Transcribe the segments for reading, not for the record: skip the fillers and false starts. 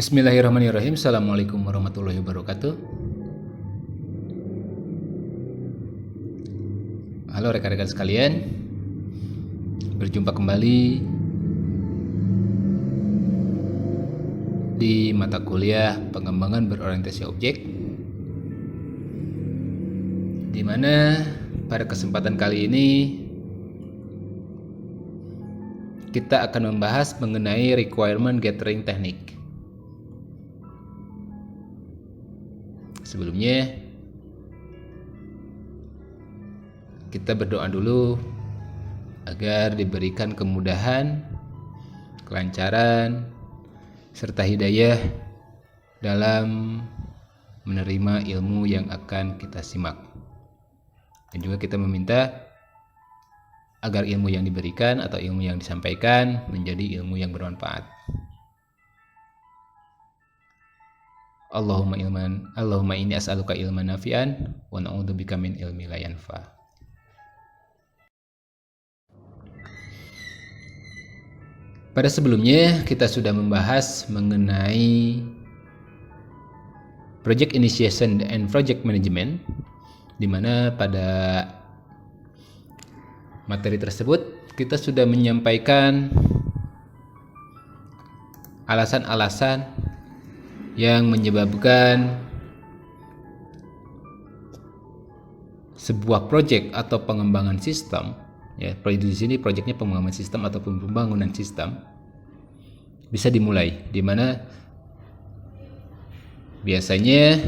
Bismillahirrahmanirrahim. Assalamualaikum warahmatullahi wabarakatuh. Halo rekan-rekan sekalian, berjumpa kembali di mata kuliah pengembangan berorientasi objek, di mana pada kesempatan kali ini kita akan membahas mengenai requirement gathering technique. Sebelumnya kita berdoa dulu agar diberikan kemudahan, kelancaran, serta hidayah dalam menerima ilmu yang akan kita simak. Dan juga kita meminta agar ilmu yang diberikan atau ilmu yang disampaikan menjadi ilmu yang bermanfaat. Allahumma inni as'aluka ilman nafi'an wa na'udzubika min ilmi la yanfa'. Pada sebelumnya kita sudah membahas mengenai project initiation and project management, di mana pada materi tersebut kita sudah menyampaikan alasan-alasan yang menyebabkan sebuah proyek atau pengembangan sistem, ya, di sini proyeknya pengembangan sistem ataupun pembangunan sistem bisa dimulai, di mana biasanya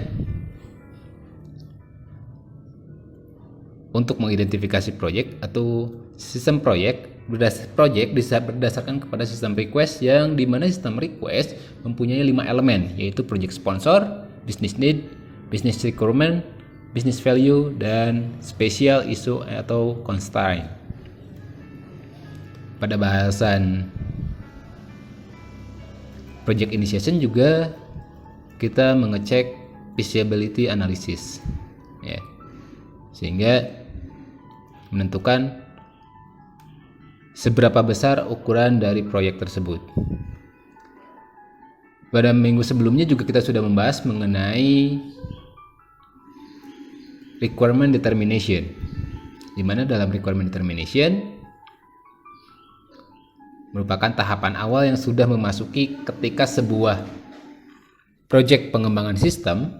untuk mengidentifikasi proyek atau sistem proyek berdasarkan kepada sistem request, yang dimana sistem request mempunyai 5 elemen, yaitu project sponsor, business need, business requirement, business value, dan special issue atau constraint. Pada bahasan project initiation juga kita mengecek feasibility analysis, ya, sehingga menentukan seberapa besar ukuran dari proyek tersebut. Pada minggu sebelumnya juga kita sudah membahas mengenai requirement determination, di mana dalam requirement determination merupakan tahapan awal yang sudah memasuki ketika sebuah proyek pengembangan sistem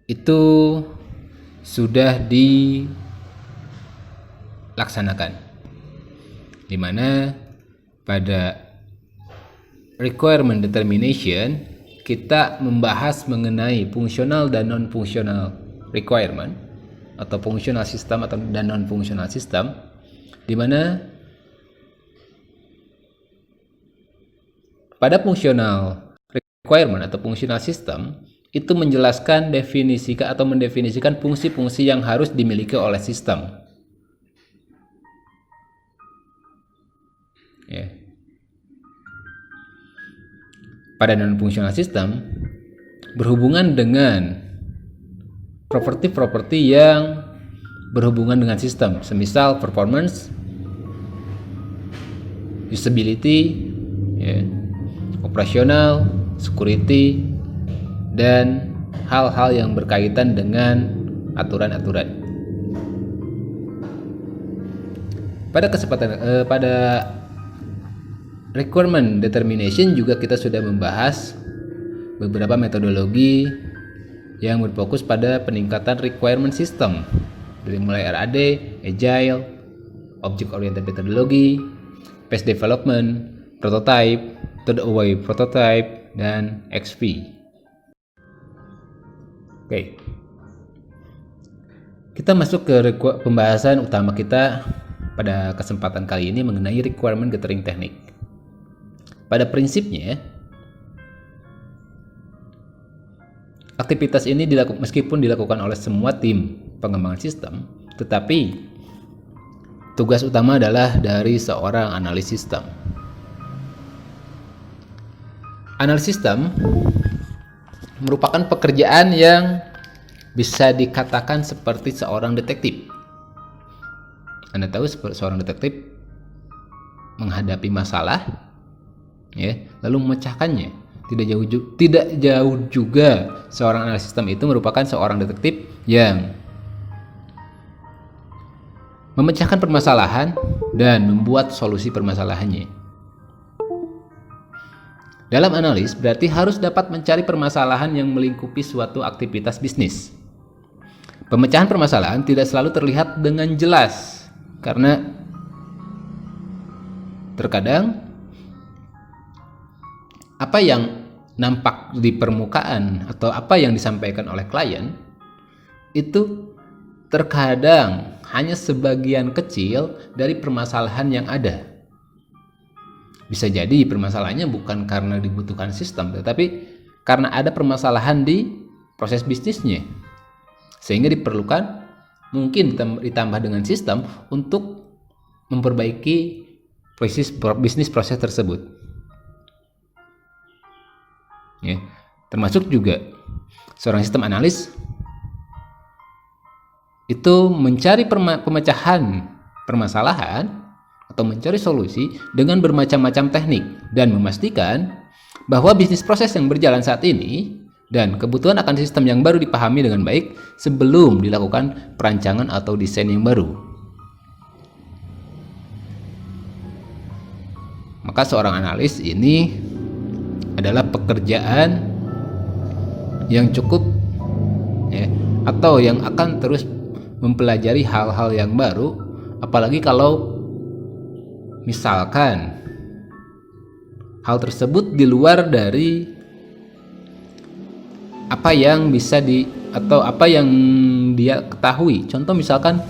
itu sudah dilaksanakan, di mana pada requirement determination kita membahas mengenai fungsional dan non-fungsional requirement atau fungsional sistem dan non-fungsional sistem, di mana pada fungsional requirement atau fungsional sistem itu menjelaskan mendefinisikan fungsi-fungsi yang harus dimiliki oleh sistem. Ya. Pada non-fungsional sistem berhubungan dengan properti-properti yang berhubungan dengan sistem, semisal performance, usability, ya, operasional, security, dan hal-hal yang berkaitan dengan aturan-aturan. Pada requirement determination juga kita sudah membahas beberapa metodologi yang berfokus pada peningkatan requirement system, dari mulai RAD, Agile, Object Oriented Methodology, Phase Development, Prototype, Third Away Prototype, dan XP. Oke, kita masuk ke pembahasan utama kita pada kesempatan kali ini mengenai requirement gathering technique. Pada prinsipnya, aktivitas ini meskipun dilakukan oleh semua tim pengembangan sistem, tetapi tugas utama adalah dari seorang analis sistem. Analis sistem merupakan pekerjaan yang bisa dikatakan seperti seorang detektif. Anda tahu seorang detektif menghadapi masalah, ya, lalu memecahkannya. Tidak jauh juga seorang analis sistem itu merupakan seorang detektif yang memecahkan permasalahan dan membuat solusi permasalahannya. Dalam analis berarti harus dapat mencari permasalahan yang melingkupi suatu aktivitas bisnis. Pemecahan permasalahan tidak selalu terlihat dengan jelas karena terkadang apa yang nampak di permukaan atau apa yang disampaikan oleh klien itu terkadang hanya sebagian kecil dari permasalahan yang ada. Bisa jadi permasalahannya bukan karena dibutuhkan sistem, tetapi karena ada permasalahan di proses bisnisnya. Sehingga diperlukan mungkin ditambah dengan sistem untuk memperbaiki bisnis proses tersebut. Ya, termasuk juga seorang sistem analis itu mencari pemecahan permasalahan atau mencari solusi dengan bermacam-macam teknik dan memastikan bahwa bisnis proses yang berjalan saat ini dan kebutuhan akan sistem yang baru dipahami dengan baik sebelum dilakukan perancangan atau desain yang baru. Maka seorang analis ini adalah pekerjaan yang cukup ya, atau yang akan terus mempelajari hal-hal yang baru, apalagi kalau misalkan hal tersebut di luar dari apa yang bisa atau apa yang dia ketahui. Contoh misalkan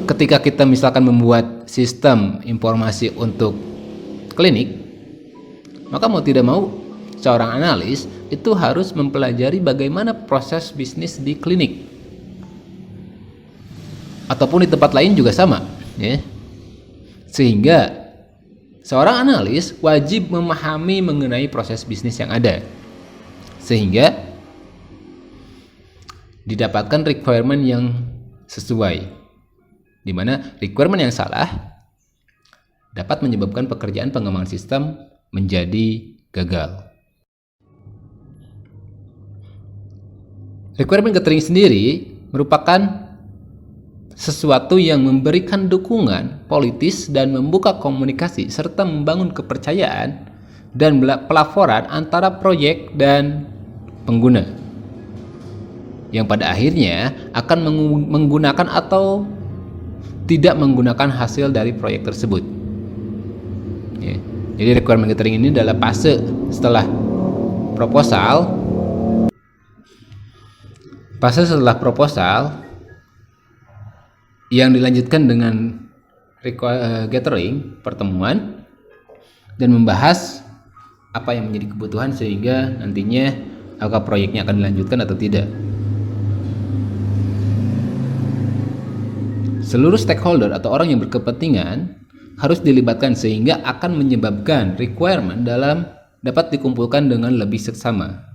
ketika kita misalkan membuat sistem informasi untuk klinik, maka mau tidak mau seorang analis itu harus mempelajari bagaimana proses bisnis di klinik ataupun di tempat lain juga sama, ya. Sehingga seorang analis wajib memahami mengenai proses bisnis yang ada sehingga didapatkan requirement yang sesuai. Di mana requirement yang salah dapat menyebabkan pekerjaan pengembangan sistem menjadi gagal. Requirement gathering sendiri merupakan sesuatu yang memberikan dukungan politis dan membuka komunikasi serta membangun kepercayaan dan pelaporan antara proyek dan pengguna yang pada akhirnya akan menggunakan atau tidak menggunakan hasil dari proyek tersebut. Ya. Jadi requirement gathering ini adalah fase setelah proposal. Fase setelah proposal yang dilanjutkan dengan gathering, pertemuan, dan membahas apa yang menjadi kebutuhan sehingga nantinya apakah proyeknya akan dilanjutkan atau tidak. Seluruh stakeholder atau orang yang berkepentingan harus dilibatkan sehingga akan menyebabkan requirement dapat dikumpulkan dengan lebih seksama.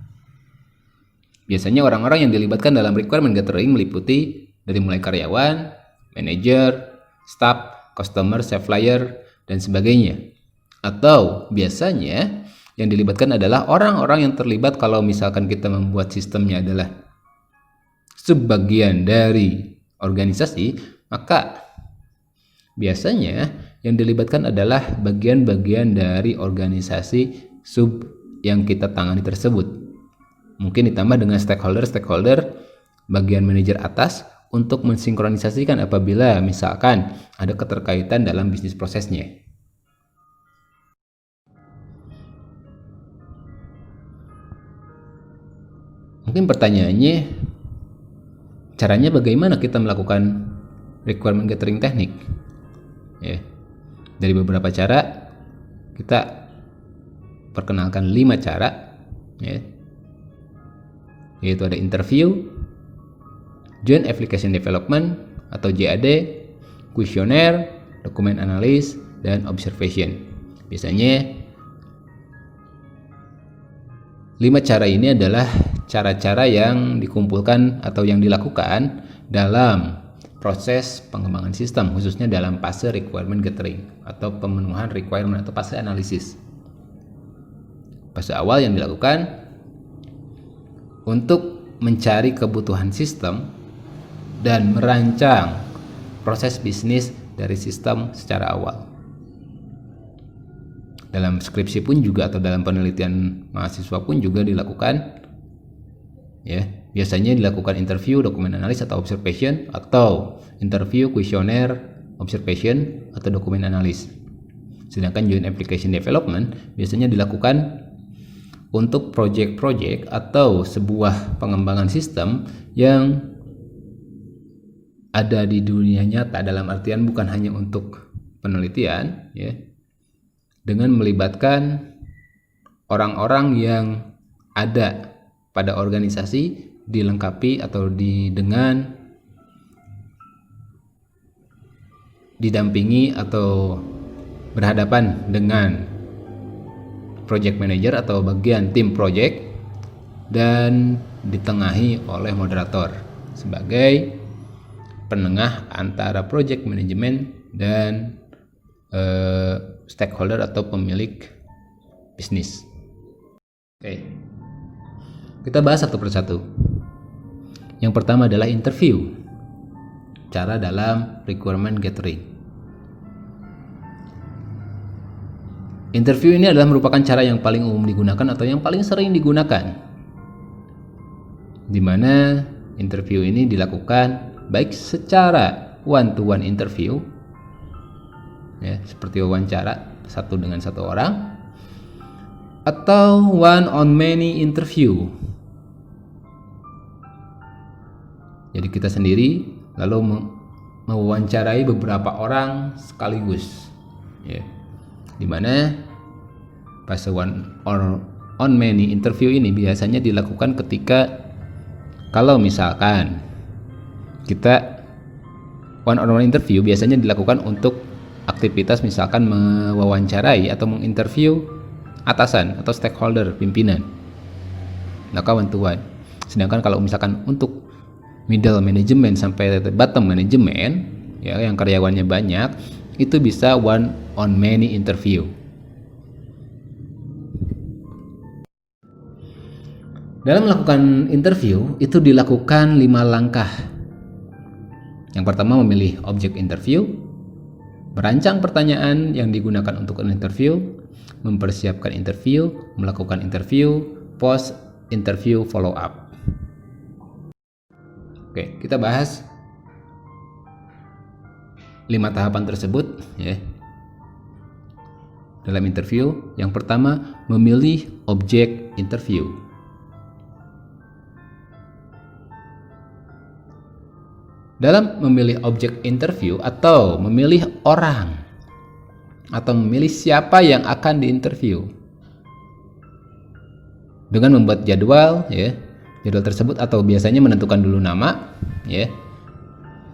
Biasanya orang-orang yang dilibatkan dalam requirement gathering meliputi dari mulai karyawan, manajer, staff, customer, supplier, dan sebagainya. Atau biasanya yang dilibatkan adalah orang-orang yang terlibat kalau misalkan kita membuat sistemnya adalah subbagian dari organisasi, maka biasanya yang dilibatkan adalah bagian-bagian dari organisasi sub yang kita tangani tersebut. Mungkin ditambah dengan stakeholder bagian manajer atas untuk mensinkronisasikan apabila misalkan ada keterkaitan dalam bisnis prosesnya. Mungkin pertanyaannya, caranya bagaimana kita melakukan requirement gathering teknik? Ya, dari beberapa cara kita perkenalkan 5 cara, ya. Yaitu ada interview, joint application development atau JAD, kuesioner, dokumen analis, dan observation. Biasanya 5 cara ini adalah cara-cara yang dikumpulkan atau yang dilakukan dalam proses pengembangan sistem, khususnya dalam fase requirement gathering atau pemenuhan requirement atau fase analisis. Fase awal yang dilakukan untuk mencari kebutuhan sistem dan merancang proses bisnis dari sistem secara awal. Dalam skripsi pun juga atau dalam penelitian mahasiswa pun juga dilakukan, ya, biasanya dilakukan interview, dokumen analis atau observation, atau interview, kuesioner, observation atau dokumen analis. Sedangkan joint application development biasanya dilakukan untuk project-project atau sebuah pengembangan sistem yang ada di dunia nyata, dalam artian bukan hanya untuk penelitian, ya, dengan melibatkan orang-orang yang ada pada organisasi, dilengkapi atau dengan didampingi atau berhadapan dengan project manager atau bagian tim project, dan ditengahi oleh moderator sebagai penengah antara project management dan stakeholder atau pemilik bisnis. Oke, kita bahas satu persatu. Yang pertama adalah interview, cara dalam requirement gathering. Interview ini adalah merupakan cara yang paling umum digunakan atau yang paling sering digunakan, di mana interview ini dilakukan baik secara one-to-one interview, ya, seperti wawancara satu dengan satu orang, atau one on many interview. Jadi kita sendiri lalu mewawancarai beberapa orang sekaligus, ya, dimana fase one or on many interview ini biasanya dilakukan ketika kalau misalkan kita one on one interview biasanya dilakukan untuk aktivitas misalkan mewawancarai atau menginterview atasan atau stakeholder pimpinan, maka one to one. Sedangkan kalau misalkan untuk middle management sampai bottom management, ya, yang karyawannya banyak, itu bisa one on many interview. Dalam melakukan interview itu dilakukan 5 langkah. Yang pertama memilih objek interview, merancang pertanyaan yang digunakan untuk interview, mempersiapkan interview, melakukan interview, post interview follow up. Oke, kita bahas 5 tahapan tersebut, ya. Dalam interview, yang pertama memilih objek interview. Dalam memilih objek interview atau memilih orang atau memilih siapa yang akan diinterview, dengan membuat jadwal, ya, jadwal tersebut atau biasanya menentukan dulu nama, ya,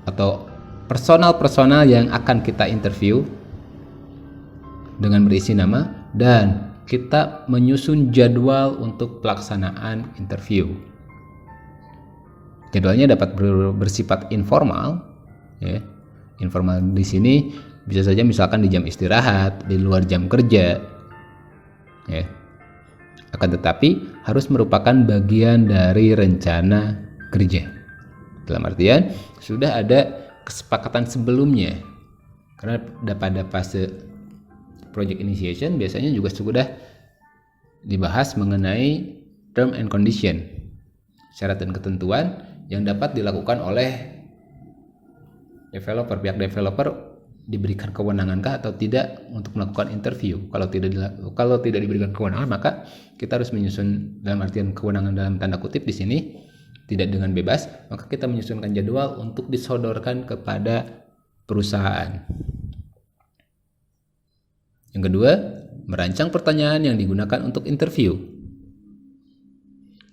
atau personal yang akan kita interview dengan berisi nama, dan kita menyusun jadwal untuk pelaksanaan interview. Jadwalnya dapat bersifat informal, ya. Informal di sini bisa saja misalkan di jam istirahat, di luar jam kerja, ya. Akan tetapi harus merupakan bagian dari rencana kerja. Dalam artian sudah ada kesepakatan sebelumnya, karena pada fase project initiation biasanya juga sudah dibahas mengenai term and condition, syarat dan ketentuan yang dapat dilakukan oleh developer. Pihak developer diberikan kewenangankah atau tidak untuk melakukan interview. Kalau tidak diberikan kewenangan, maka kita harus menyusun, dalam artian kewenangan dalam tanda kutip di sini tidak dengan bebas, maka kita menyusunkan jadwal untuk disodorkan kepada perusahaan. Yang kedua, merancang pertanyaan yang digunakan untuk interview.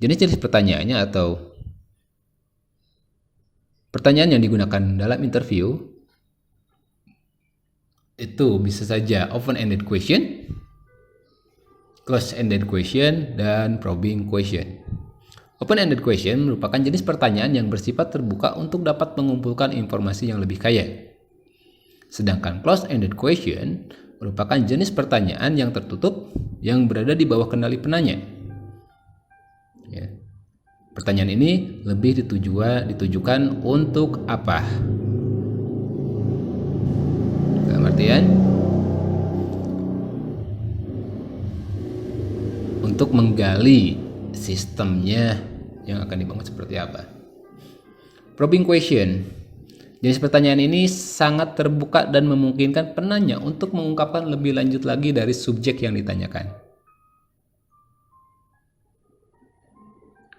Jenis-jenis pertanyaannya atau pertanyaan yang digunakan dalam interview itu bisa saja open-ended question, close-ended question, dan probing question. Open-ended question merupakan jenis pertanyaan yang bersifat terbuka untuk dapat mengumpulkan informasi yang lebih kaya. Sedangkan closed-ended question merupakan jenis pertanyaan yang tertutup yang berada di bawah kendali penanya. Ya. Pertanyaan ini lebih ditujukan untuk apa? Dalam artian untuk menggali sistemnya yang akan dibangun seperti apa. Probing question. Jenis pertanyaan ini sangat terbuka dan memungkinkan penanya untuk mengungkapkan lebih lanjut lagi dari subjek yang ditanyakan.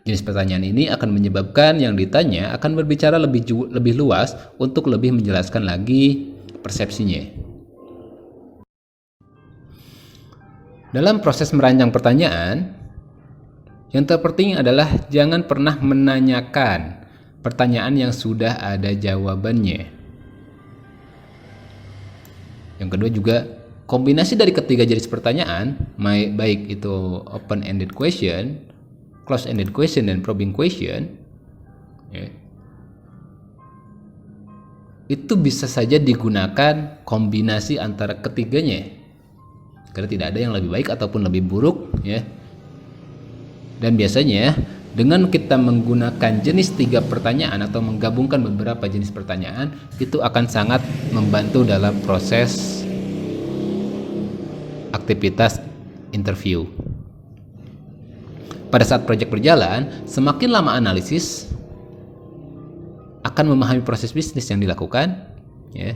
Jenis pertanyaan ini akan menyebabkan yang ditanya akan berbicara lebih luas untuk lebih menjelaskan lagi persepsinya. Dalam proses merancang pertanyaan, yang terpenting adalah jangan pernah menanyakan pertanyaan yang sudah ada jawabannya. Yang kedua juga, kombinasi dari ketiga jenis pertanyaan, baik itu open-ended question, closed-ended question, dan probing question, ya, itu bisa saja digunakan kombinasi antara ketiganya. Karena tidak ada yang lebih baik ataupun lebih buruk, ya. Dan biasanya dengan kita menggunakan jenis 3 pertanyaan atau menggabungkan beberapa jenis pertanyaan, itu akan sangat membantu dalam proses aktivitas interview. Pada saat proyek berjalan, semakin lama analisis akan memahami proses bisnis yang dilakukan, ya,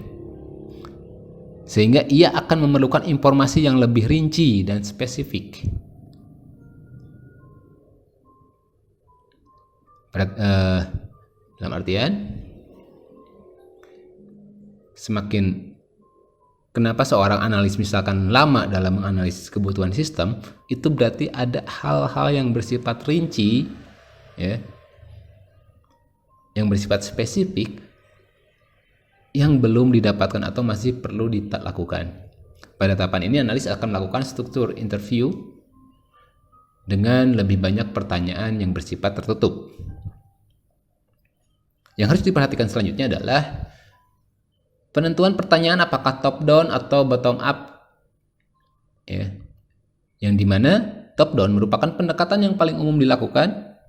sehingga ia akan memerlukan informasi yang lebih rinci dan spesifik. Dalam artian, kenapa seorang analis misalkan lama dalam menganalisis kebutuhan sistem, itu berarti ada hal-hal yang bersifat rinci, ya, yang bersifat spesifik yang belum didapatkan atau masih perlu dilakukan. Pada tahapan ini, analis akan melakukan struktur interview dengan lebih banyak pertanyaan yang bersifat tertutup. Yang harus diperhatikan selanjutnya adalah penentuan pertanyaan apakah top down atau bottom up, ya. Yang dimana top down merupakan pendekatan yang paling umum dilakukan.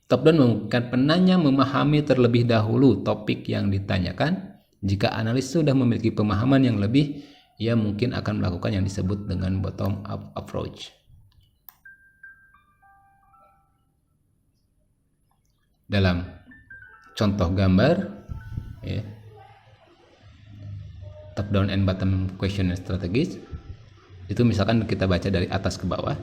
Top down memungkinkan penanya memahami terlebih dahulu topik yang ditanyakan. Jika analis sudah memiliki pemahaman yang lebih, ia mungkin akan melakukan yang disebut dengan bottom up approach. Dalam contoh gambar, ya, top down and bottom question strategies, itu misalkan kita baca dari atas ke bawah.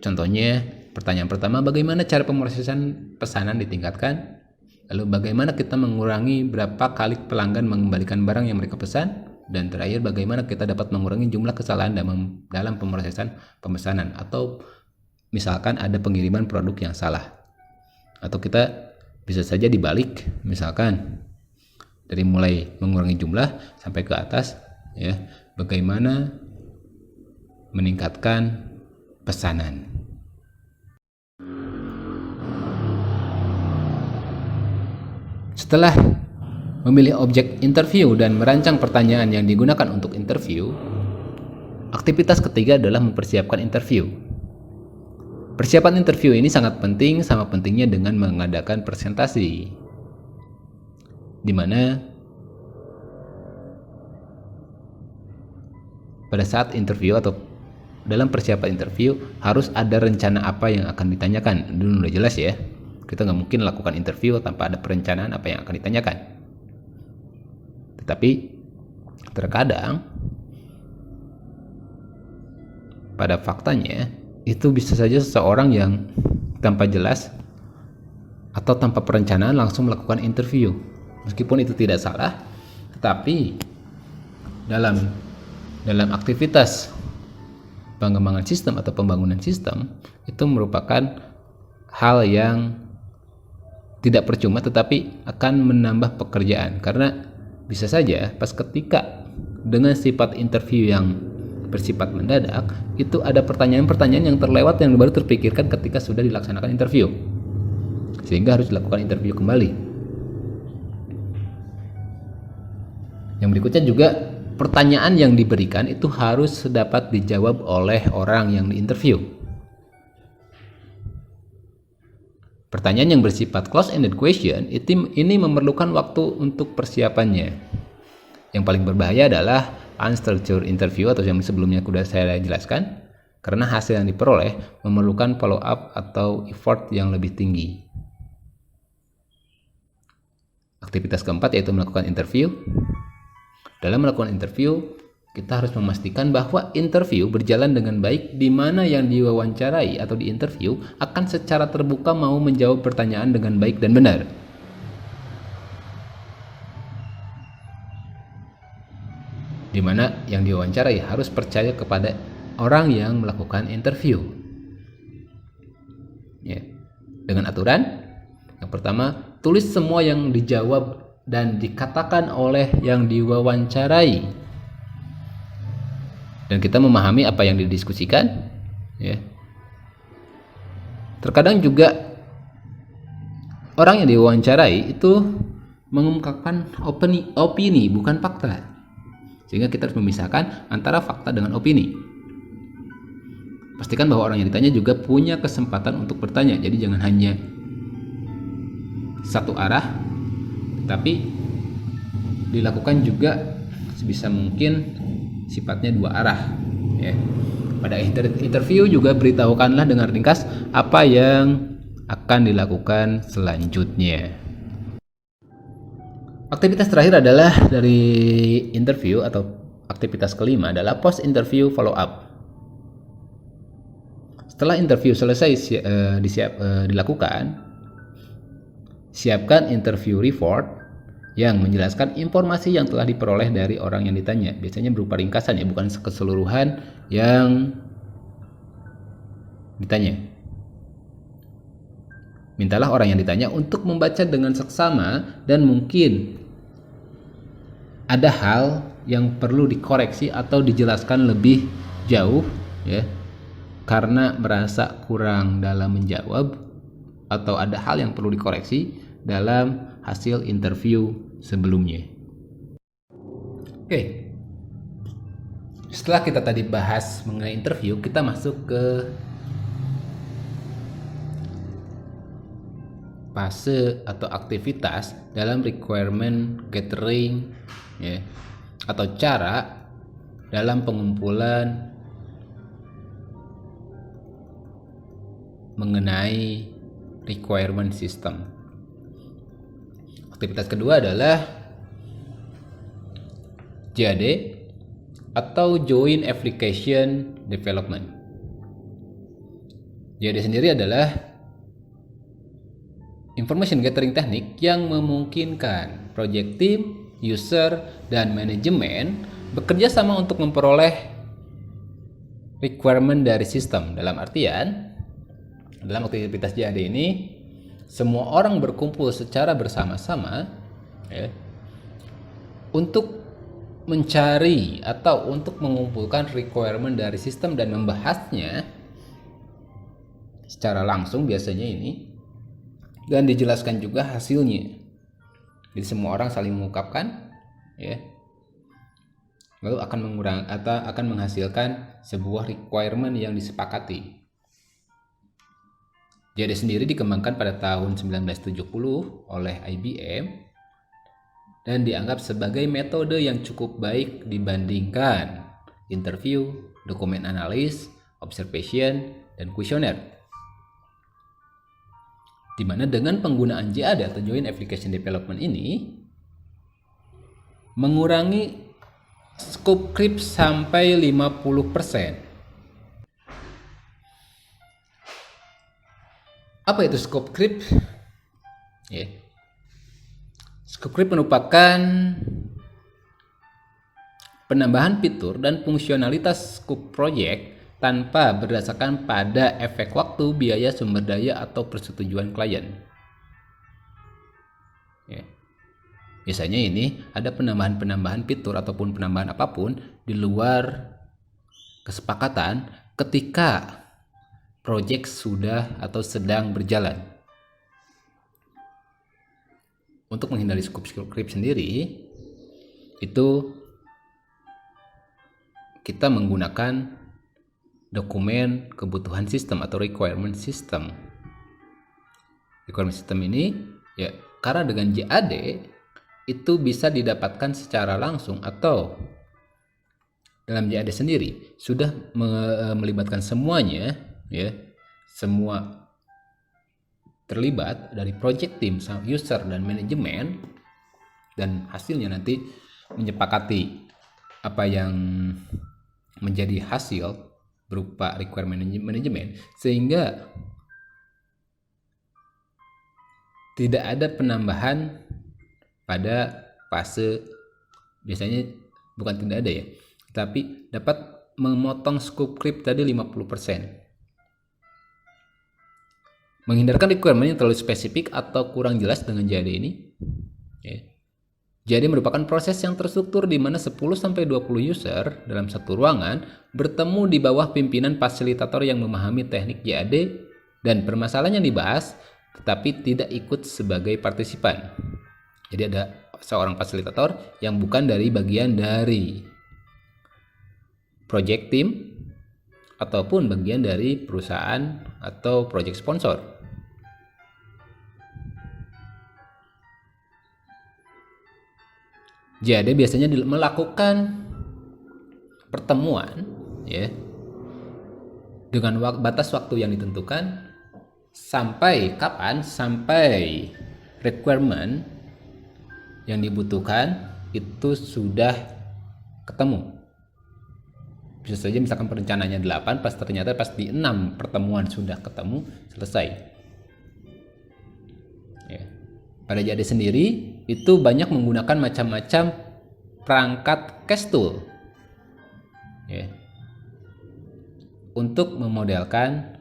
Contohnya, pertanyaan pertama, bagaimana cara pemrosesan pesanan ditingkatkan? Lalu bagaimana kita mengurangi berapa kali pelanggan mengembalikan barang yang mereka pesan? Dan terakhir, bagaimana kita dapat mengurangi jumlah kesalahan dalam pemrosesan pemesanan? Atau misalkan ada pengiriman produk yang salah. Atau kita bisa saja dibalik, misalkan dari mulai mengurangi jumlah sampai ke atas, ya, bagaimana meningkatkan pesanan. Setelah memilih objek interview dan merancang pertanyaan yang digunakan untuk interview, aktivitas ketiga adalah mempersiapkan interview. Persiapan interview ini sangat penting, sama pentingnya dengan mengadakan presentasi, di mana pada saat interview atau dalam persiapan interview harus ada rencana apa yang akan ditanyakan. Dulu udah jelas ya, kita nggak mungkin lakukan interview tanpa ada perencanaan apa yang akan ditanyakan. Tetapi terkadang pada faktanya itu bisa saja seseorang yang tanpa jelas atau tanpa perencanaan langsung melakukan interview. Meskipun itu tidak salah, tetapi dalam aktivitas pengembangan sistem atau pembangunan sistem itu merupakan hal yang tidak percuma, tetapi akan menambah pekerjaan. Karena bisa saja pas ketika dengan sifat interview yang bersifat mendadak, itu ada pertanyaan-pertanyaan yang terlewat yang baru terpikirkan ketika sudah dilaksanakan interview, sehingga harus dilakukan interview kembali. Yang berikutnya juga, pertanyaan yang diberikan itu harus dapat dijawab oleh orang yang diinterview. Pertanyaan yang bersifat close-ended question ini memerlukan waktu untuk persiapannya. Yang paling berbahaya adalah unstructured interview atau yang sebelumnya sudah saya jelaskan, karena hasil yang diperoleh memerlukan follow up atau effort yang lebih tinggi. Aktivitas keempat yaitu melakukan interview. Dalam melakukan interview, kita harus memastikan bahwa interview berjalan dengan baik, di mana yang diwawancarai atau diinterview akan secara terbuka mau menjawab pertanyaan dengan baik dan benar. Di mana yang diwawancarai harus percaya kepada orang yang melakukan interview. Ya. Dengan aturan, yang pertama, tulis semua yang dijawab dan dikatakan oleh yang diwawancarai, dan kita memahami apa yang didiskusikan. Ya. Terkadang juga orang yang diwawancarai itu mengungkapkan opini bukan fakta, sehingga kita harus memisahkan antara fakta dengan opini. Pastikan bahwa orang yang ditanya juga punya kesempatan untuk bertanya, jadi jangan hanya satu arah, tapi dilakukan juga sebisa mungkin sifatnya dua arah. Ya. Pada interview juga beritahukanlah dengan ringkas apa yang akan dilakukan selanjutnya. Aktivitas terakhir adalah dari interview atau aktivitas kelima adalah post interview follow up. Setelah interview selesai dilakukan, siapkan interview report yang menjelaskan informasi yang telah diperoleh dari orang yang ditanya. Biasanya berupa ringkasan, ya, bukan keseluruhan yang ditanya. Mintalah orang yang ditanya untuk membaca dengan seksama, dan mungkin ada hal yang perlu dikoreksi atau dijelaskan lebih jauh, ya, karena merasa kurang dalam menjawab, atau ada hal yang perlu dikoreksi dalam hasil interview sebelumnya. Oke. Setelah kita tadi bahas mengenai interview, kita masuk ke fase atau aktivitas dalam requirement gathering, ya, atau cara dalam pengumpulan mengenai requirement system. Aktivitas kedua adalah JAD atau Joint Application Development. JAD sendiri adalah information gathering teknik yang memungkinkan project team, user, dan manajemen bekerja sama untuk memperoleh requirement dari sistem. Dalam artian, dalam aktivitas JAD ini, semua orang berkumpul secara bersama-sama, ya, untuk mencari atau untuk mengumpulkan requirement dari sistem dan membahasnya secara langsung biasanya ini, dan dijelaskan juga hasilnya. Jadi semua orang saling mengungkapkan, ya, lalu akan menghasilkan sebuah requirement yang disepakati. JAD sendiri dikembangkan pada tahun 1970 oleh IBM dan dianggap sebagai metode yang cukup baik dibandingkan interview, dokumen analis, observation, dan kuesioner. Di mana dengan penggunaan JAD atau Joint Application Development ini mengurangi scope creep sampai 50%. Apa itu scope creep? Ya. Scope creep merupakan penambahan fitur dan fungsionalitas scope project tanpa berdasarkan pada efek waktu, biaya, sumber daya, atau persetujuan klien. Ya. Biasanya ini ada penambahan fitur ataupun penambahan apapun di luar kesepakatan ketika proyek sudah atau sedang berjalan. Untuk menghindari scope creep sendiri, itu kita menggunakan dokumen kebutuhan sistem atau requirement system. Requirement system ini ya, karena dengan JAD itu bisa didapatkan secara langsung atau dalam JAD sendiri sudah melibatkan semuanya, ya, semua terlibat dari project team, user dan manajemen, dan hasilnya nanti menyepakati apa yang menjadi hasil berupa requirement manajemen, sehingga tidak ada penambahan pada fase, biasanya bukan tidak ada ya, tapi dapat memotong scope creep tadi 50%. Menghindarkan requirement yang terlalu spesifik atau kurang jelas dengan JAD ini. Ya. JAD merupakan proses yang terstruktur di mana 10-20 user dalam satu ruangan bertemu di bawah pimpinan fasilitator yang memahami teknik JAD dan permasalahan yang dibahas tetapi tidak ikut sebagai partisipan. Jadi ada seorang fasilitator yang bukan dari bagian dari project team ataupun bagian dari perusahaan atau project sponsor. Jadi biasanya melakukan pertemuan ya dengan batas waktu yang ditentukan sampai kapan? Sampai requirement yang dibutuhkan itu sudah ketemu. Bisa saja misalkan perencanaannya 8, ternyata pas di 6 pertemuan sudah ketemu, selesai. Ya. Pada JAD sendiri itu banyak menggunakan macam-macam perangkat cash tool, ya, untuk memodelkan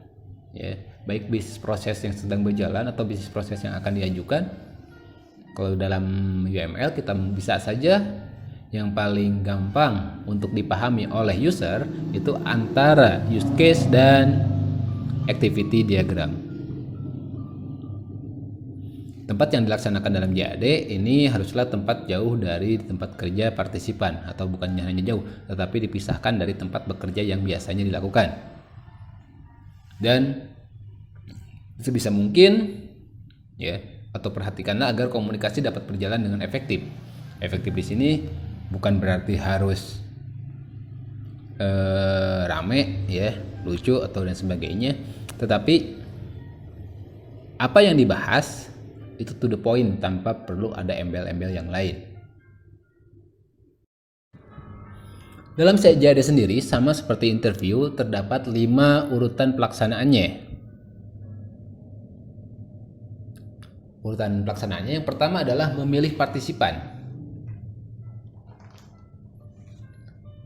ya, baik bisnis proses yang sedang berjalan atau bisnis proses yang akan diajukan. Kalau dalam UML kita bisa saja yang paling gampang untuk dipahami oleh user itu antara use case dan activity diagram. Tempat yang dilaksanakan dalam JAD ini haruslah tempat jauh dari tempat kerja partisipan, atau bukannya hanya jauh tetapi dipisahkan dari tempat bekerja yang biasanya dilakukan. Dan sebisa mungkin ya, atau perhatikanlah agar komunikasi dapat berjalan dengan efektif. Efektif di sini bukan berarti harus rame ya, lucu atau dan sebagainya, tetapi apa yang dibahas itu to the point tanpa perlu ada embel-embel yang lain. Dalam JAD sendiri sama seperti interview, terdapat 5 urutan pelaksanaannya. Urutan pelaksanaannya yang pertama adalah memilih partisipan.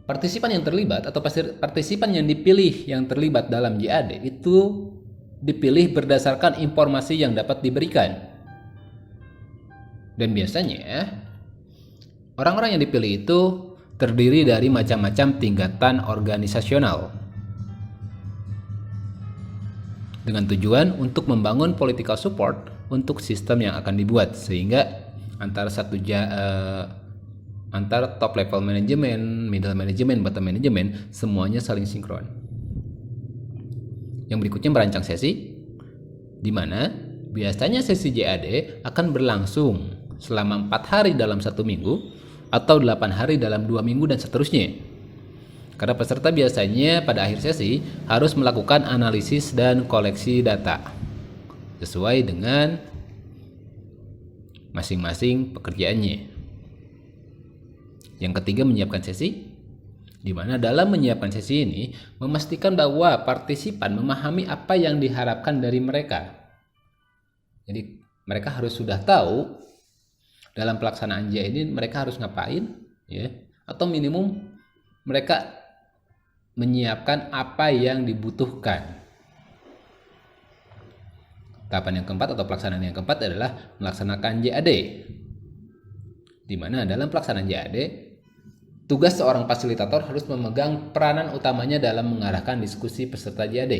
Partisipan yang terlibat atau partisipan yang dipilih yang terlibat dalam JAD itu dipilih berdasarkan informasi yang dapat diberikan. Dan biasanya orang-orang yang dipilih itu terdiri dari macam-macam tingkatan organisasional dengan tujuan untuk membangun political support untuk sistem yang akan dibuat, sehingga antara top level manajemen, middle manajemen, bottom manajemen semuanya saling sinkron. Yang berikutnya merancang sesi, di mana biasanya sesi JAD akan berlangsung selama 4 hari dalam 1 minggu atau 8 hari dalam 2 minggu dan seterusnya. Karena peserta biasanya pada akhir sesi harus melakukan analisis dan koleksi data sesuai dengan masing-masing pekerjaannya. Yang ketiga, menyiapkan sesi, di mana dalam menyiapkan sesi ini memastikan bahwa partisipan memahami apa yang diharapkan dari mereka. Jadi mereka harus sudah tahu dalam pelaksanaan JAD ini mereka harus ngapain, ya, atau minimum mereka menyiapkan apa yang dibutuhkan. Tahapan yang keempat atau pelaksanaan yang keempat adalah melaksanakan JAD, di mana dalam pelaksanaan JAD tugas seorang fasilitator harus memegang peranan utamanya dalam mengarahkan diskusi peserta JAD.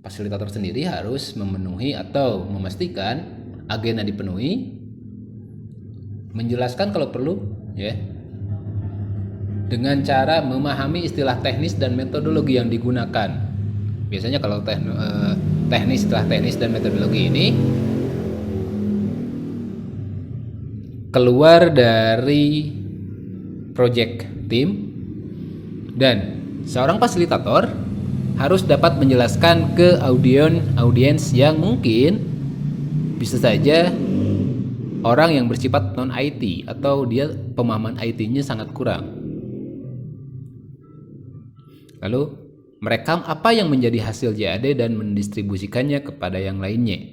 Fasilitator sendiri harus memenuhi atau memastikan agenda dipenuhi, menjelaskan kalau perlu, ya, dengan cara memahami istilah teknis dan metodologi yang digunakan. Biasanya kalau istilah teknis dan metodologi ini keluar dari project team, dan seorang fasilitator harus dapat menjelaskan ke audiens yang mungkin bisa saja orang yang bersifat non-IT atau dia pemahaman IT-nya sangat kurang. Lalu merekam apa yang menjadi hasil JAD dan mendistribusikannya kepada yang lainnya.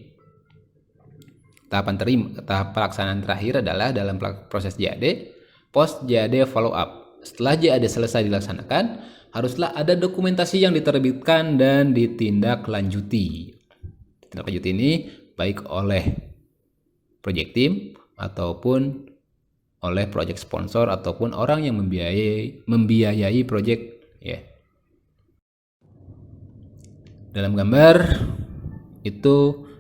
Tahap pelaksanaan terakhir adalah dalam proses JAD, post JAD follow up. Setelah JAD selesai dilaksanakan, haruslah ada dokumentasi yang diterbitkan dan ditindaklanjuti. Tindak lanjut ini baik oleh project team ataupun oleh project sponsor ataupun orang yang membiayai project, ya. Dalam gambar itu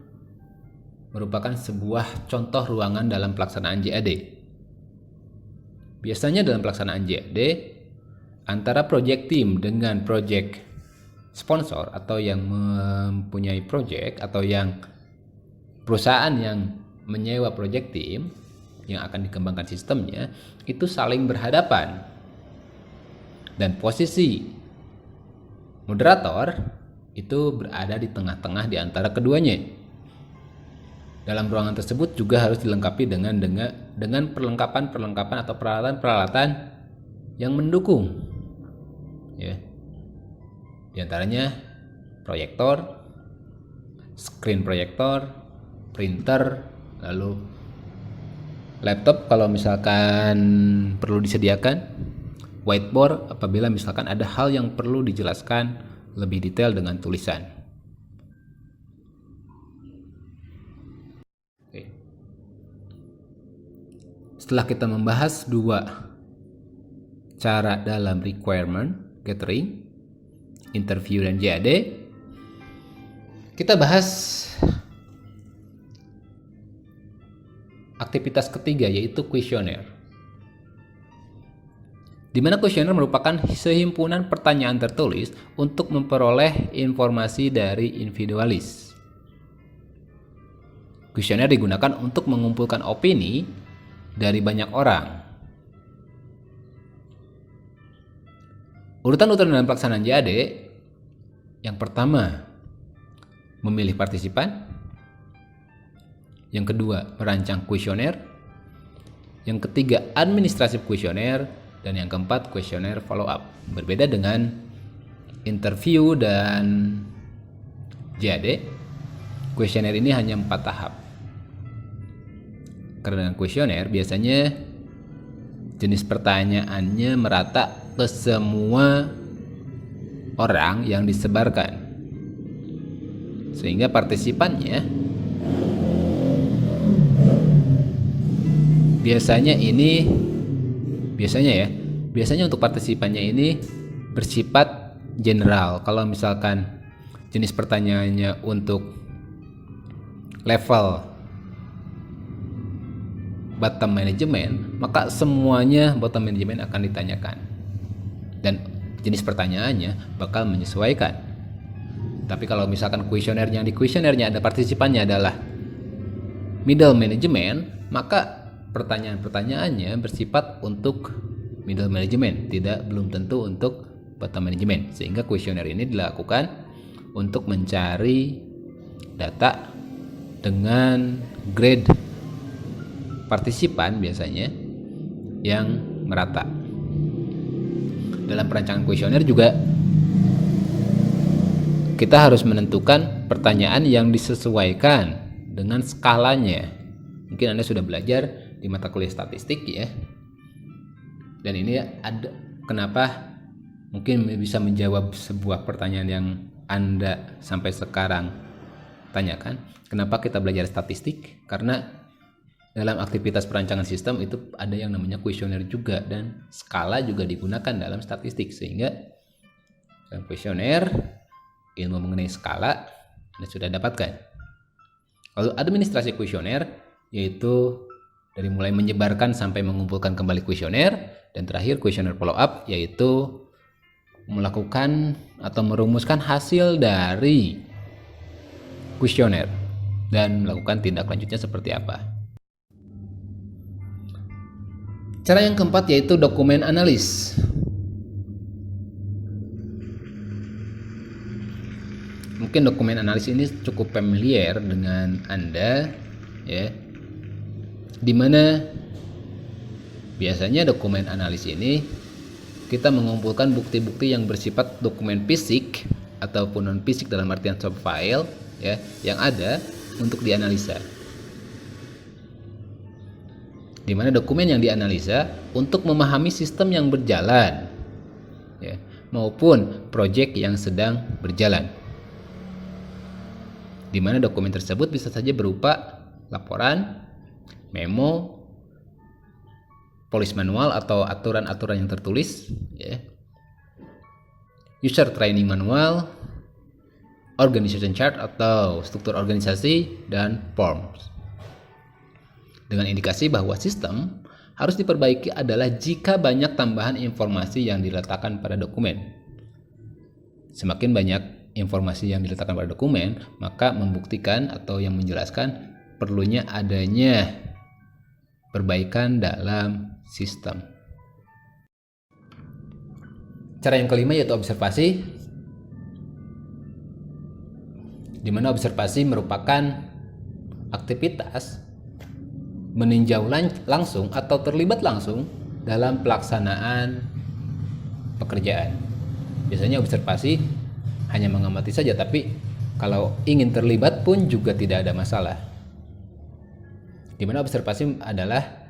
merupakan sebuah contoh ruangan dalam pelaksanaan JAD. Biasanya dalam pelaksanaan JAD, antara project team dengan project sponsor atau yang mempunyai project atau yang perusahaan yang menyewa project team yang akan dikembangkan sistemnya itu saling berhadapan. Dan posisi moderator itu berada di tengah-tengah di antara keduanya. Dalam ruangan tersebut juga harus dilengkapi dengan perlengkapan atau peralatan-peralatan yang mendukung, ya. Di antaranya proyektor, screen proyektor, printer, lalu laptop kalau misalkan perlu disediakan, whiteboard apabila misalkan ada hal yang perlu dijelaskan lebih detail dengan tulisan. Setelah kita membahas dua cara dalam requirement gathering, interview dan JAD, kita bahas aktivitas ketiga, yaitu kuesioner. Di mana kuesioner merupakan sehimpunan pertanyaan tertulis untuk memperoleh informasi dari individualis. Kuesioner digunakan untuk mengumpulkan opini dari banyak orang. Urutan-urutan dalam pelaksanaan JAD, yang pertama memilih partisipan, yang kedua merancang kuesioner, yang ketiga administrasi kuesioner, dan yang keempat kuesioner follow up. Berbeda dengan interview dan JAD, kuesioner ini hanya 4 tahap. Karena kuesioner biasanya jenis pertanyaannya merata ke semua orang yang disebarkan, sehingga partisipannya biasanya untuk partisipannya ini bersifat general. Kalau misalkan jenis pertanyaannya untuk level bottom management, maka semuanya bottom management akan ditanyakan dan jenis pertanyaannya bakal menyesuaikan. Tapi kalau misalkan kuesionernya ada partisipannya adalah middle management, maka pertanyaan-pertanyaannya bersifat untuk middle management, belum tentu untuk bottom management. Sehingga kuesioner ini dilakukan untuk mencari data dengan grade partisipan biasanya yang merata. Dalam perancangan kuesioner juga kita harus menentukan pertanyaan yang disesuaikan dengan skalanya. Mungkin Anda sudah belajar di mata kuliah statistik, ya. Dan ini ada kenapa mungkin bisa menjawab sebuah pertanyaan yang Anda sampai sekarang tanyakan. Kenapa kita belajar statistik? Karena dalam aktivitas perancangan sistem itu ada yang namanya kuesioner juga, dan skala juga digunakan dalam statistik, sehingga dalam kuesioner ilmu mengenai skala Anda sudah dapatkan. Lalu administrasi kuesioner yaitu dari mulai menyebarkan sampai mengumpulkan kembali kuesioner, dan terakhir kuesioner follow up yaitu melakukan atau merumuskan hasil dari kuesioner dan melakukan tindak lanjutnya seperti apa. Cara yang keempat yaitu dokumen analis. Mungkin dokumen analis ini cukup familiar dengan Anda, ya. Dimana biasanya dokumen analis ini kita mengumpulkan bukti-bukti yang bersifat dokumen fisik ataupun non fisik dalam artian soft file, ya, yang ada untuk dianalisa. Di mana dokumen yang dianalisa untuk memahami sistem yang berjalan, ya, maupun proyek yang sedang berjalan. Di mana dokumen tersebut bisa saja berupa laporan, memo, polis manual atau aturan-aturan yang tertulis, ya, user training manual, organization chart atau struktur organisasi, dan forms. Dengan indikasi bahwa sistem harus diperbaiki adalah jika banyak tambahan informasi yang diletakkan pada dokumen. Semakin banyak informasi yang diletakkan pada dokumen, maka membuktikan atau yang menjelaskan perlunya adanya perbaikan dalam sistem. Cara yang kelima yaitu observasi, di mana observasi merupakan aktivitas meninjau langsung atau terlibat langsung dalam pelaksanaan pekerjaan. Biasanya observasi hanya mengamati saja, tapi kalau ingin terlibat pun juga tidak ada masalah. Di mana observasi adalah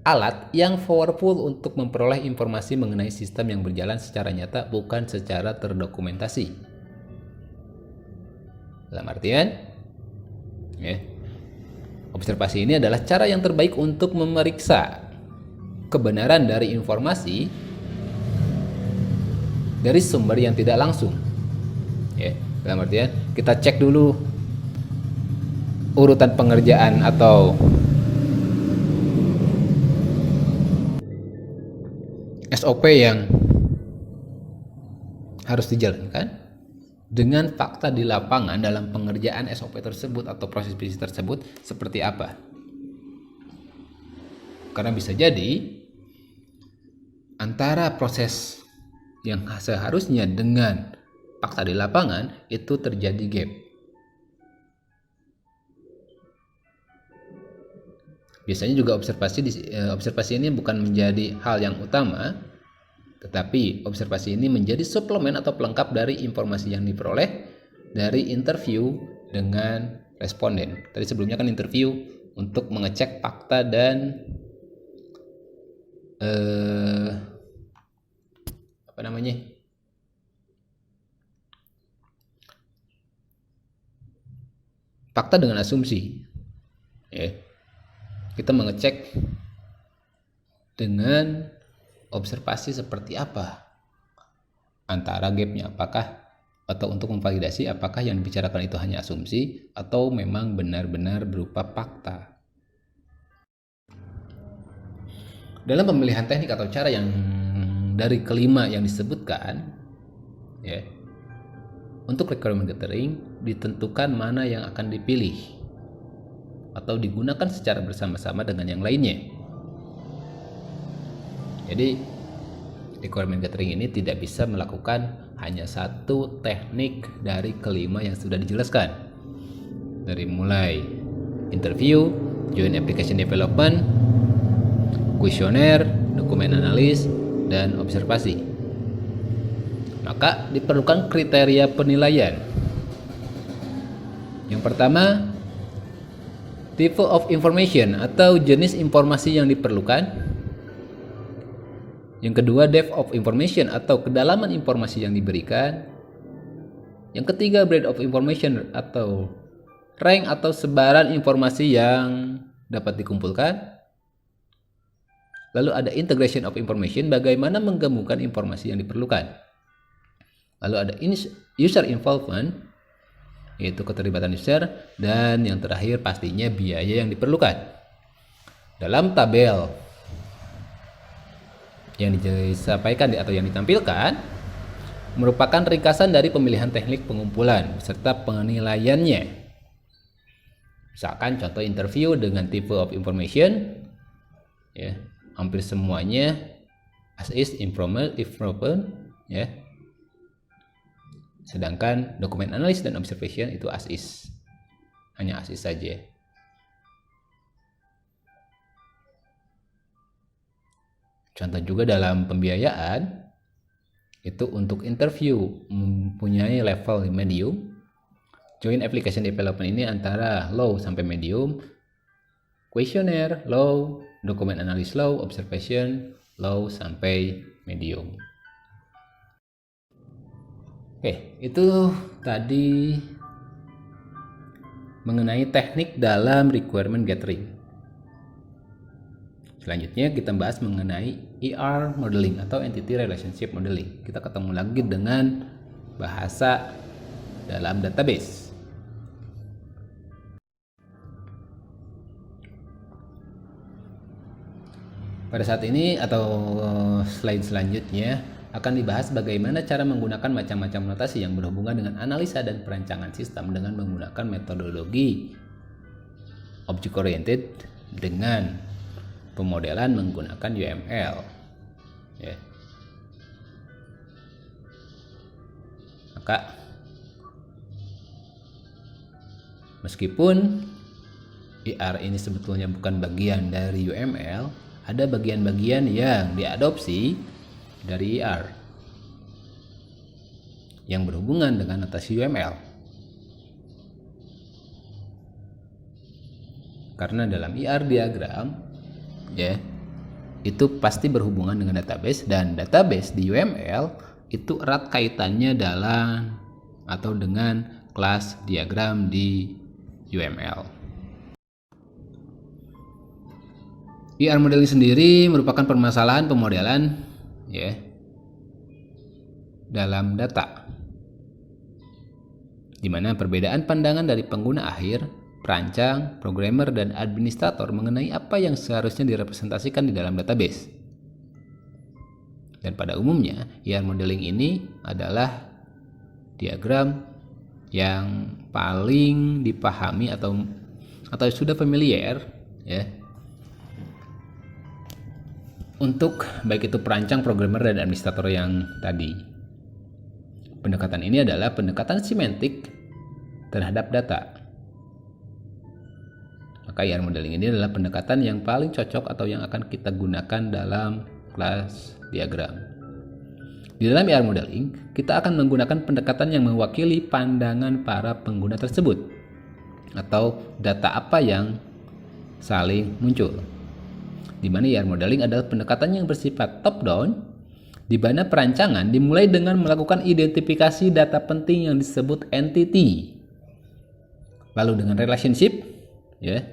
alat yang powerful untuk memperoleh informasi mengenai sistem yang berjalan secara nyata, bukan secara terdokumentasi. Dalam artian, ya, observasi ini adalah cara yang terbaik untuk memeriksa kebenaran dari informasi dari sumber yang tidak langsung. Ya, dalam artian kita cek dulu urutan pengerjaan atau SOP yang harus dijalankan dengan fakta di lapangan dalam pengerjaan SOP tersebut atau proses bisnis tersebut seperti apa. Karena bisa jadi antara proses yang seharusnya dengan fakta di lapangan itu terjadi gap. Biasanya juga observasi ini bukan menjadi hal yang utama, tetapi observasi ini menjadi suplemen atau pelengkap dari informasi yang diperoleh dari interview dengan responden. Tadi sebelumnya kan interview untuk mengecek fakta dan fakta dengan asumsi, ya. Kita mengecek dengan observasi seperti apa antara gapnya, apakah atau untuk memvalidasi apakah yang dibicarakan itu hanya asumsi atau memang benar-benar berupa fakta. Dalam pemilihan teknik atau cara yang dari kelima yang disebutkan, ya, untuk requirement gathering ditentukan mana yang akan dipilih atau digunakan secara bersama-sama dengan yang lainnya. Jadi requirement gathering ini tidak bisa melakukan hanya satu teknik dari kelima yang sudah dijelaskan. Dari mulai interview, joint application development, kuesioner, dokumen analis, dan observasi. Maka diperlukan kriteria penilaian. Yang pertama, type of information atau jenis informasi yang diperlukan. Yang kedua, depth of information atau kedalaman informasi yang diberikan. Yang ketiga, breadth of information atau rank atau sebaran informasi yang dapat dikumpulkan. Lalu ada integration of information, bagaimana menggabungkan informasi yang diperlukan. Lalu ada user involvement, yaitu keterlibatan user, dan yang terakhir pastinya biaya yang diperlukan. Dalam tabel yang disampaikan atau yang ditampilkan merupakan ringkasan dari pemilihan teknik pengumpulan serta penilaiannya. Misalkan contoh interview dengan type of information, ya, hampir semuanya as is, informal, ya. Sedangkan dokumen analis dan observation itu as is, hanya as is saja. Contoh juga dalam pembiayaan, itu untuk interview mempunyai level medium. Joint application development ini antara low sampai medium, questionnaire low, dokumen analis low, observation low sampai medium. Oke, itu tadi mengenai teknik dalam requirement gathering. Selanjutnya kita bahas mengenai ER modeling atau entity relationship modeling. Kita ketemu lagi dengan bahasa dalam database. Pada saat ini atau slide selanjutnya akan dibahas bagaimana cara menggunakan macam-macam notasi yang berhubungan dengan analisa dan perancangan sistem dengan menggunakan metodologi object oriented dengan pemodelan menggunakan UML, ya. Maka meskipun ER ini sebetulnya bukan bagian dari UML, ada bagian-bagian yang diadopsi dari ER yang berhubungan dengan notasi UML. Karena dalam ER diagram, ya, itu pasti berhubungan dengan database, dan database di UML itu erat kaitannya dalam atau dengan kelas diagram di UML. ER modeling sendiri merupakan permasalahan pemodelan, ya, dalam data, di mana perbedaan pandangan dari pengguna akhir, perancang, programmer, dan administrator mengenai apa yang seharusnya direpresentasikan di dalam database. Dan pada umumnya, ER modeling ini adalah diagram yang paling dipahami atau sudah familiar, ya, untuk baik itu perancang, programmer, dan administrator yang tadi. Pendekatan ini adalah pendekatan semantik terhadap data. Maka ER modeling ini adalah pendekatan yang paling cocok atau yang akan kita gunakan dalam kelas diagram. Di dalam ER modeling, kita akan menggunakan pendekatan yang mewakili pandangan para pengguna tersebut atau data apa yang saling muncul. Di mana ER modeling adalah pendekatan yang bersifat top down, di mana perancangan dimulai dengan melakukan identifikasi data penting yang disebut entity. Lalu dengan relationship, ya.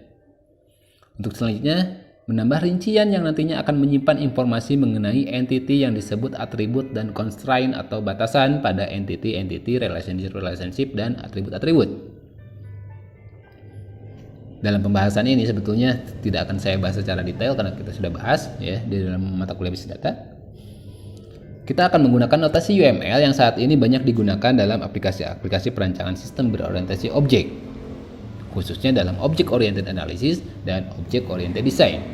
Untuk selanjutnya, menambah rincian yang nantinya akan menyimpan informasi mengenai entity yang disebut atribut dan constraint atau batasan pada entity, relationship, dan atribut-atribut. Dalam pembahasan ini sebetulnya tidak akan saya bahas secara detail karena kita sudah bahas, ya, di dalam mata kuliah bisnis data. Kita akan menggunakan notasi UML yang saat ini banyak digunakan dalam aplikasi-aplikasi perancangan sistem berorientasi objek, khususnya dalam Object Oriented Analysis dan Object Oriented Design.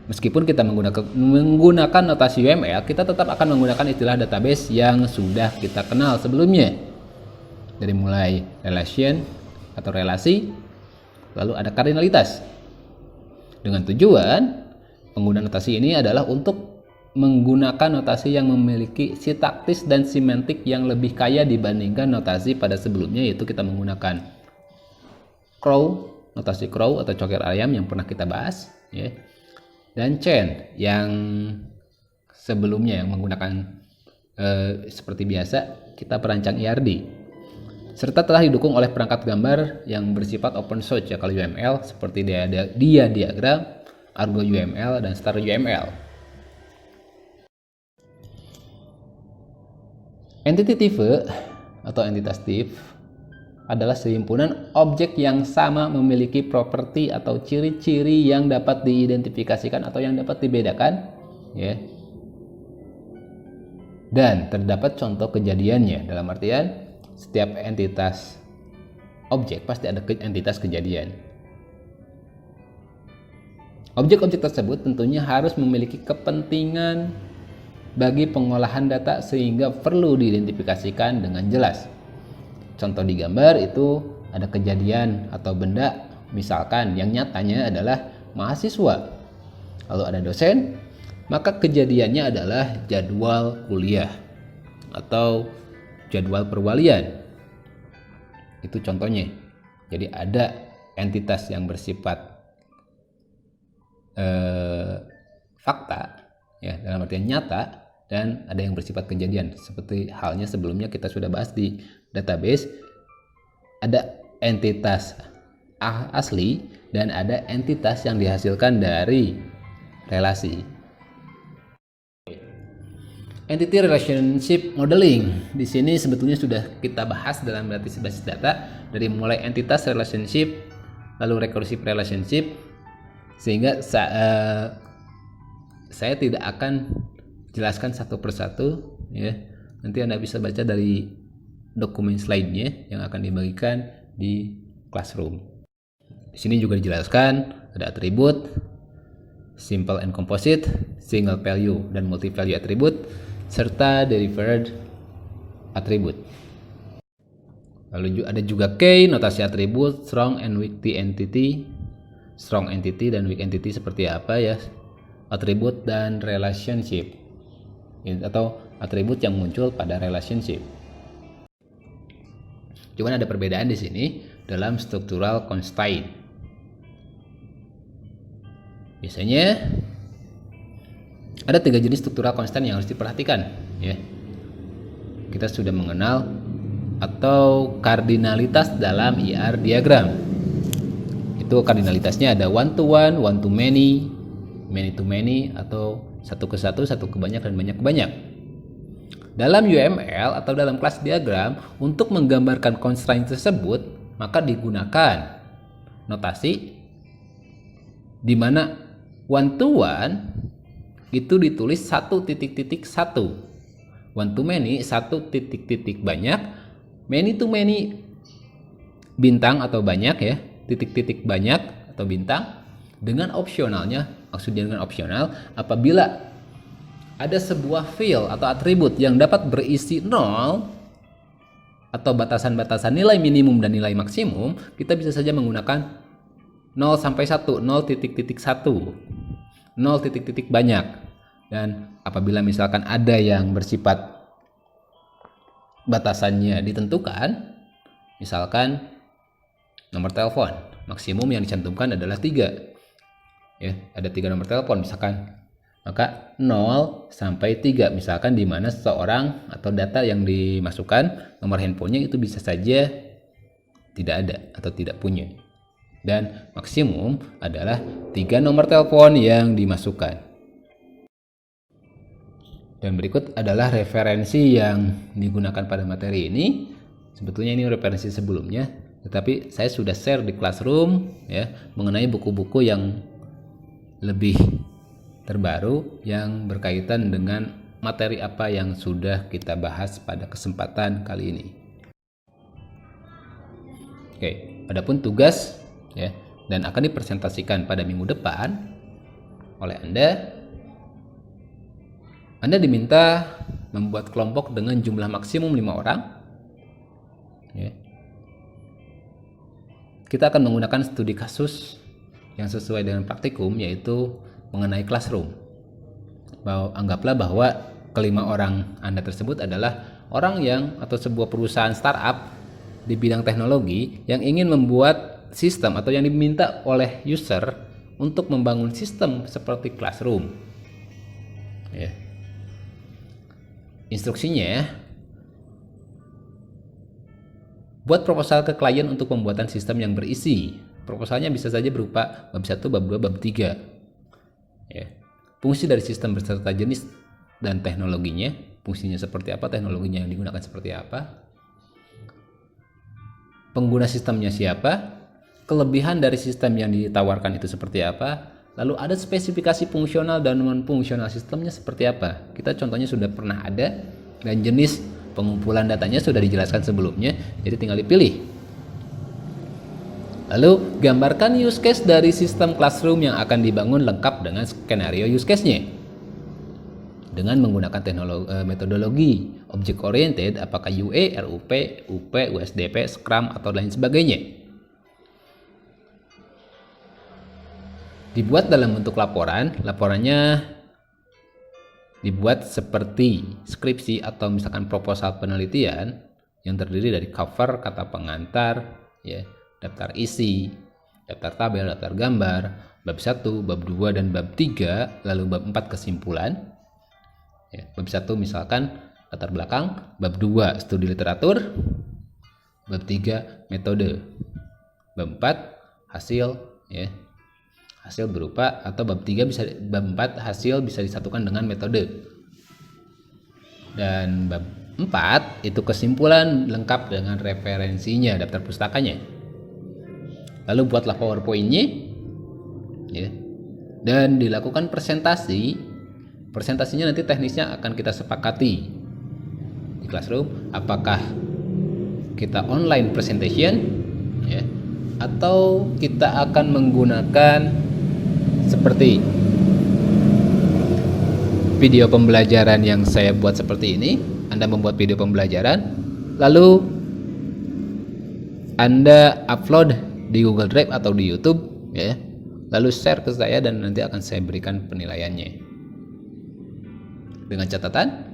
Meskipun kita menggunakan notasi UML, kita tetap akan menggunakan istilah database yang sudah kita kenal sebelumnya. Dari mulai relation atau relasi, lalu ada kardinalitas. Dengan tujuan, penggunaan notasi ini adalah untuk menggunakan notasi yang memiliki sintaksis dan semantik yang lebih kaya dibandingkan notasi pada sebelumnya, yaitu kita menggunakan crow, notasi crow atau cokir ayam yang pernah kita bahas, ya, dan chain yang sebelumnya yang menggunakan seperti biasa kita perancang ERD. serta telah didukung oleh perangkat gambar yang bersifat open source ya kalau UML, seperti dia diagram, Argo UML, dan Star UML. Entity type atau entitas type adalah sehimpunan objek yang sama memiliki properti atau ciri-ciri yang dapat diidentifikasikan atau yang dapat dibedakan, ya. Dan terdapat contoh kejadiannya, dalam artian setiap entitas objek pasti ada entitas kejadian. Objek-objek tersebut tentunya harus memiliki kepentingan bagi pengolahan data sehingga perlu diidentifikasikan dengan jelas. Contoh di gambar itu ada kejadian atau benda, misalkan yang nyatanya adalah mahasiswa. Lalu ada dosen, maka kejadiannya adalah jadwal kuliah atau jadwal perwalian. Itu contohnya. Jadi ada entitas yang bersifat fakta, ya, dalam artian nyata, dan ada yang bersifat kejadian. Seperti halnya sebelumnya kita sudah bahas di database, ada entitas asli dan ada entitas yang dihasilkan dari relasi. Entity relationship modeling di sini sebetulnya sudah kita bahas dalam basis data, dari mulai entitas relationship, lalu recursive relationship, sehingga saya tidak akan jelaskan satu persatu, ya. Nanti Anda bisa baca dari dokumen slide-nya yang akan dibagikan di classroom. Di sini juga dijelaskan ada atribut, simple and composite, single value dan multi value atribut, serta derived atribut. Lalu ada juga key, notasi atribut, strong and weak entity, strong entity dan weak entity seperti apa, ya, atribut dan relationship, atau atribut yang muncul pada relationship. Cuman ada perbedaan di sini dalam structural constraint. Biasanya ada 3 jenis struktural constraint yang harus diperhatikan, ya. Kita sudah mengenal atau kardinalitas dalam IR diagram. Itu kardinalitasnya ada one to one, one to many, many to many, atau satu ke satu, satu ke banyak, dan banyak ke banyak. Dalam UML atau dalam kelas diagram, untuk menggambarkan constraint tersebut, maka digunakan notasi di mana one to one itu ditulis 1.1, one to many 1.1 banyak, many to many bintang atau banyak, ya, titik-titik banyak atau bintang, dengan opsionalnya. Maksudnya dengan opsional, apabila ada sebuah field atau atribut yang dapat berisi 0 atau batasan-batasan nilai minimum dan nilai maksimum, kita bisa saja menggunakan 0 sampai 1, 0.1, 0.1 banyak. Dan apabila misalkan ada yang bersifat batasannya ditentukan, misalkan nomor telepon, maksimum yang dicantumkan adalah 3. Ya, ada 3 nomor telepon misalkan. Maka 0 sampai 3 misalkan, di mana seseorang atau data yang dimasukkan, nomor handphonenya itu bisa saja tidak ada atau tidak punya. Dan maksimum adalah 3 nomor telepon yang dimasukkan. Dan berikut adalah referensi yang digunakan pada materi ini. Sebetulnya ini referensi sebelumnya, tetapi saya sudah share di classroom, ya, mengenai buku-buku yang lebih terbaru yang berkaitan dengan materi apa yang sudah kita bahas pada kesempatan kali ini. Oke, adapun tugas, ya, dan akan dipresentasikan pada minggu depan oleh Anda diminta membuat kelompok dengan jumlah maksimum 5 orang. Ya. Kita akan menggunakan studi kasus yang sesuai dengan praktikum, yaitu mengenai classroom. Anggaplah bahwa kelima orang Anda tersebut adalah orang yang atau sebuah perusahaan startup di bidang teknologi yang ingin membuat sistem atau yang diminta oleh user untuk membangun sistem seperti classroom. Ya. Instruksinya Buat proposal ke klien untuk pembuatan sistem yang berisi. Proposalnya bisa saja berupa bab 1, bab 2, bab 3. Ya. Fungsi dari sistem beserta jenis dan teknologinya, fungsinya seperti apa, teknologinya yang digunakan seperti apa, pengguna sistemnya siapa, kelebihan dari sistem yang ditawarkan itu seperti apa, lalu ada spesifikasi fungsional dan non-fungsional sistemnya seperti apa. Kita contohnya sudah pernah ada, dan jenis pengumpulan datanya sudah dijelaskan sebelumnya, jadi tinggal dipilih. Lalu gambarkan use case dari sistem classroom yang akan dibangun lengkap dengan skenario use case-nya dengan menggunakan metodologi object oriented, apakah UE, RUP, UP, USDP, Scrum atau lain sebagainya. Dibuat dalam bentuk laporan, laporannya dibuat seperti skripsi atau misalkan proposal penelitian yang terdiri dari cover, kata pengantar, ya, daftar isi, daftar tabel, daftar gambar, bab 1, bab 2, dan bab 3, lalu bab 4 kesimpulan. Ya, bab 1 misalkan latar belakang, bab 2 studi literatur, bab 3 metode, bab 4 hasil, ya. Hasil berupa, atau bab 4 hasil bisa disatukan dengan metode. Dan bab 4 itu kesimpulan lengkap dengan referensinya, daftar pustakanya. Lalu buatlah PowerPoint-nya, ya. Dan dilakukan presentasi. Presentasinya nanti teknisnya akan kita sepakati di classroom, apakah kita online presentation, ya, atau kita akan menggunakan seperti video pembelajaran yang saya buat seperti ini. Anda membuat video pembelajaran, lalu Anda upload di Google Drive atau di YouTube, ya, lalu share ke saya dan nanti akan saya berikan penilaiannya. Dengan catatan,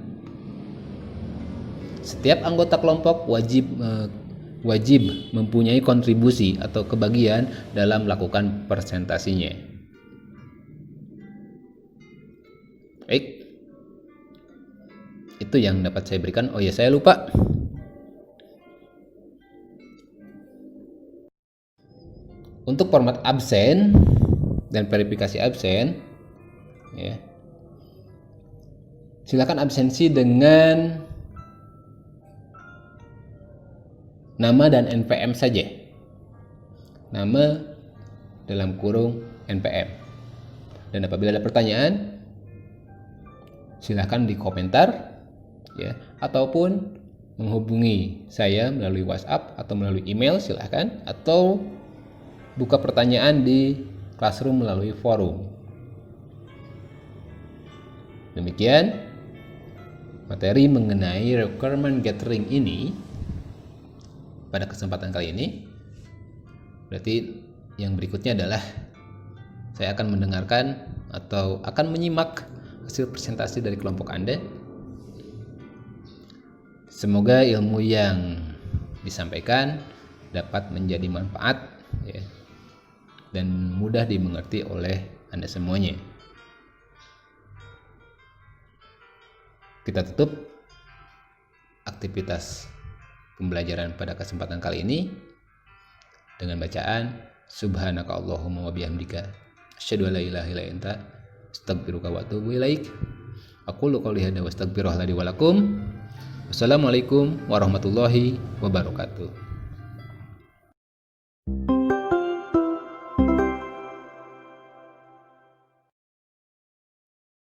setiap anggota kelompok wajib mempunyai kontribusi atau kebagian dalam melakukan presentasinya. Baik, itu yang dapat saya berikan. Oh ya, saya lupa. Untuk format absen dan verifikasi absen, ya, silakan absensi dengan nama dan NPM saja. Nama dalam kurung NPM. Dan apabila ada pertanyaan, silakan di komentar, ya, ataupun menghubungi saya melalui WhatsApp atau melalui email, silakan, atau buka pertanyaan di Classroom melalui forum. Demikian materi mengenai requirement gathering ini pada kesempatan kali ini. Berarti yang berikutnya adalah saya akan mendengarkan atau akan menyimak hasil presentasi dari kelompok Anda. Semoga ilmu yang disampaikan dapat menjadi manfaat, ya, dan mudah dimengerti oleh Anda semuanya. Kita tutup aktivitas pembelajaran pada kesempatan kali ini dengan bacaan Subhanaka Allahumma wa bihamdika asyhadu an la ilaha illa anta astaghfiruka wa atubu ilaik. Aqulu qouli hadza wa astaghfirullaha li wa lakum. Wassalamualaikum warahmatullahi wabarakatuh.